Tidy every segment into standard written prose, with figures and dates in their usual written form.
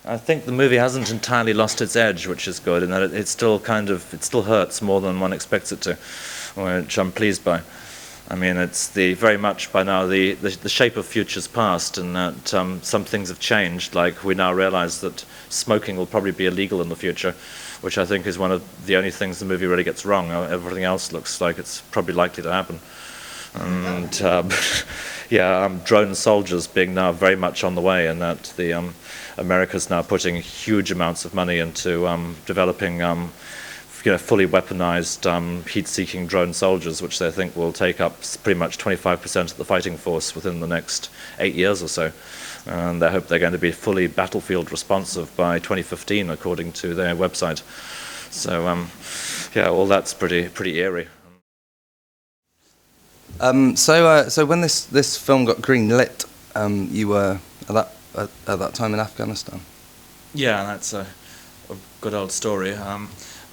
I think the movie hasn't entirely lost its edge, which is good, in that it still hurts more than one expects it to, which I'm pleased by. I mean, it's very much by now the shape of future's past, and that some things have changed. Like, we now realize that smoking will probably be illegal in the future, which I think is one of the only things the movie really gets wrong. Everything else looks like it's probably likely to happen. And drone soldiers being now very much on the way, and that America's now putting huge amounts of money into developing fully weaponized heat-seeking drone soldiers, which they think will take up pretty much 25% of the fighting force within the next 8 years or so. And they hope they're going to be fully battlefield responsive by 2015, according to their website. So, all that's pretty eerie. So when this film got green lit, you were at that time in Afghanistan. Yeah, that's a good old story.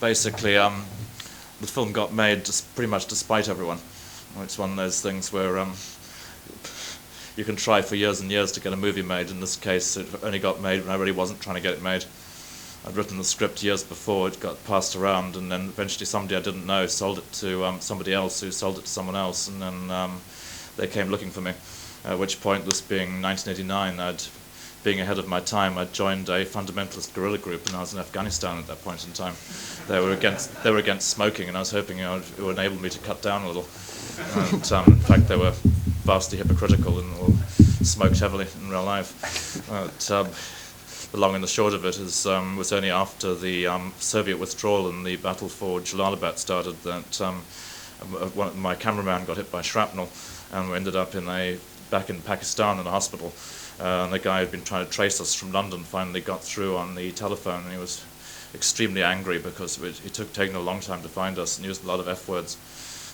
Basically, the film got made just pretty much despite everyone. It's one of those things where you can try for years and years to get a movie made. In this case, it only got made when I really wasn't trying to get it made. I'd written the script years before, it got passed around, and then eventually somebody I didn't know sold it to somebody else who sold it to someone else, and then they came looking for me. At which point, this being 1989, being ahead of my time, I'd joined a fundamentalist guerrilla group, and I was in Afghanistan at that point in time. They were against smoking, and I was hoping it would enable me to cut down a little. And in fact, they were vastly hypocritical and all smoked heavily in real life. But, the long and the short of it is, was only after the Soviet withdrawal and the battle for Jalalabad started that my cameraman got hit by shrapnel, and we ended up back in Pakistan in a hospital. And the guy who had been trying to trace us from London finally got through on the telephone, and he was extremely angry because it taken a long time to find us, and used a lot of F words.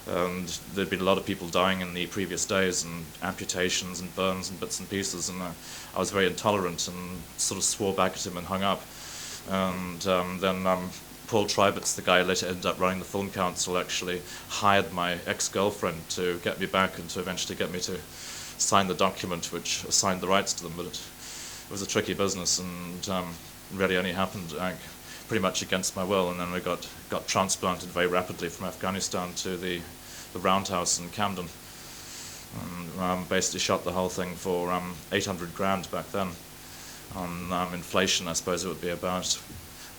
And there'd been a lot of people dying in the previous days, and amputations and burns and bits and pieces, and I was very intolerant and sort of swore back at him and hung up. And then Paul Tribet's, the guy who later ended up running the film council, actually hired my ex-girlfriend to get me back and to eventually get me to sign the document which assigned the rights to them. But it was a tricky business, and really only happened pretty much against my will. And then we got transplanted very rapidly from Afghanistan to the Roundhouse in Camden, and basically shot the whole thing for 800 grand back then. On inflation, I suppose it would be about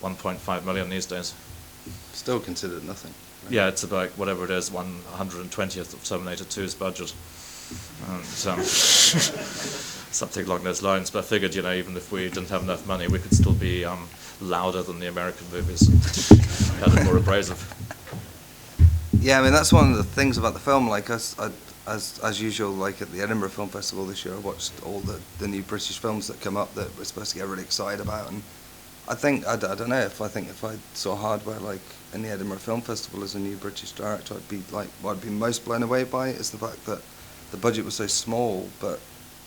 1.5 million these days. Still considered nothing. Right? Yeah, it's about whatever it is, 120th of Terminator 2's budget. And, something along those lines. But I figured, even if we didn't have enough money, we could still be louder than the American movies, and more abrasive. Yeah, I mean, that's one of the things about the film. Like, as usual, like at the Edinburgh Film Festival this year, I watched all the new British films that come up that we're supposed to get really excited about. And I think, I don't know, if I saw Hardware, like, in the Edinburgh Film Festival as a new British director, what I'd be most blown away by is the fact that the budget was so small, but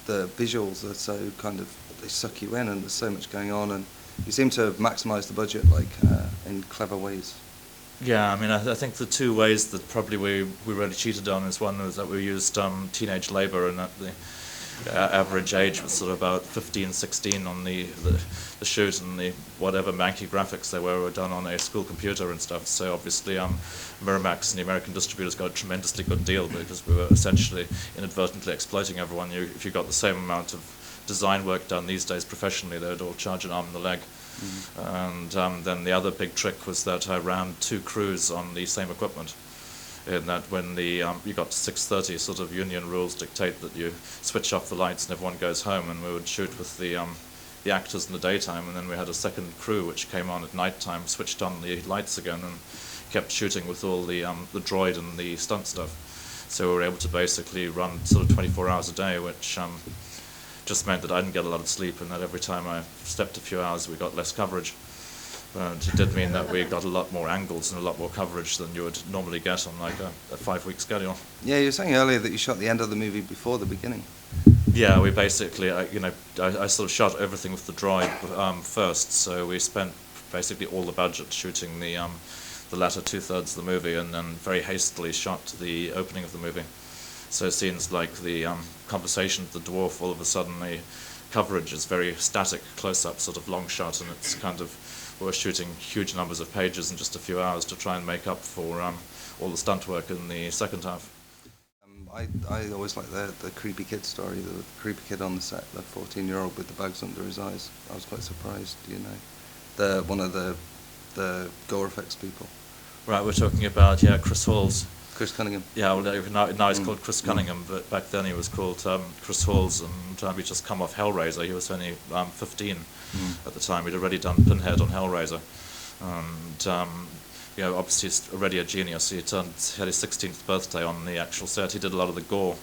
the visuals are so they suck you in, and there's so much going on, and you seem to have maximised the budget, in clever ways. Yeah, I mean, I think the two ways that probably we really cheated on is, one was that we used teenage labour, and that the average age was sort of about 15, 16 on the shoot, and the whatever manky graphics they were done on a school computer and stuff. So obviously Miramax and the American distributors got a tremendously good deal, because we were essentially inadvertently exploiting everyone. If you got the same amount of design work done these days professionally, they would all charge an arm and a leg. Mm-hmm. And then the other big trick was that I ran 2 crews on the same equipment, in that when you got to 6:30, sort of union rules dictate that you switch off the lights and everyone goes home, and we would shoot with the actors in the daytime, and then we had a second crew which came on at night time, switched on the lights again, and kept shooting with all the droid and the stunt stuff. So we were able to basically run sort of 24 hours a day, which just meant that I didn't get a lot of sleep, and that every time I stepped a few hours we got less coverage. But it did mean that we got a lot more angles and a lot more coverage than you would normally get on like a 5-week schedule. Yeah, you were saying earlier that you shot the end of the movie before the beginning. Yeah, we basically, I sort of shot everything with the droid first, so we spent basically all the budget shooting the latter 2/3 of the movie, and then very hastily shot the opening of the movie. So scenes like the conversation with the dwarf, all of a sudden the coverage is very static, close-up, sort of long shot, and it's kind of, we're shooting huge numbers of pages in just a few hours to try and make up for all the stunt work in the second half. I always like the creepy kid story, the creepy kid on the set, the 14-year-old with the bags under his eyes. I was quite surprised, you know. One of the gore effects people. Right, we're talking about, Chris Halls. Chris Cunningham. Yeah, well, now he's called Chris Cunningham, but back then he was called Chris Halls, and he'd just come off Hellraiser. He was only 15 at the time. He'd already done Pinhead on Hellraiser. And, obviously he's already a genius. He had his 16th birthday on the actual set. He did a lot of the gore.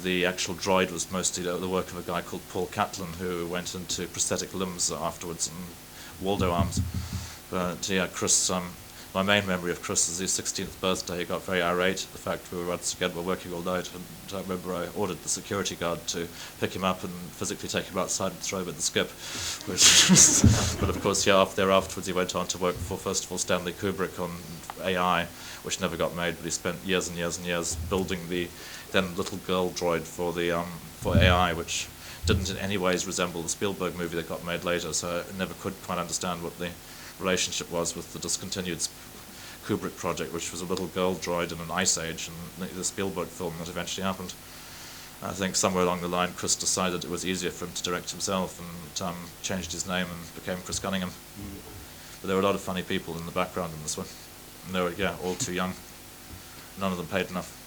The actual droid was mostly the work of a guy called Paul Catlin, who went into prosthetic limbs afterwards and Waldo arms. But Chris, my main memory of Chris is his 16th birthday. He got very irate at the fact we were together, were working all night, and I remember I ordered the security guard to pick him up and physically take him outside and throw him at the skip. But of course, afterwards he went on to work for, first of all, Stanley Kubrick on AI, which never got made, but he spent years and years and years building the then little girl droid for AI, which didn't in any ways resemble the Spielberg movie that got made later, so I never could quite understand what the relationship was with the discontinued Kubrick project, which was a little girl droid in an ice age, and the Spielberg film that eventually happened. I think somewhere along the line Chris decided it was easier for him to direct himself and changed his name and became Chris Cunningham. But there were a lot of funny people in the background in this one. And they were, all too young. None of them paid enough.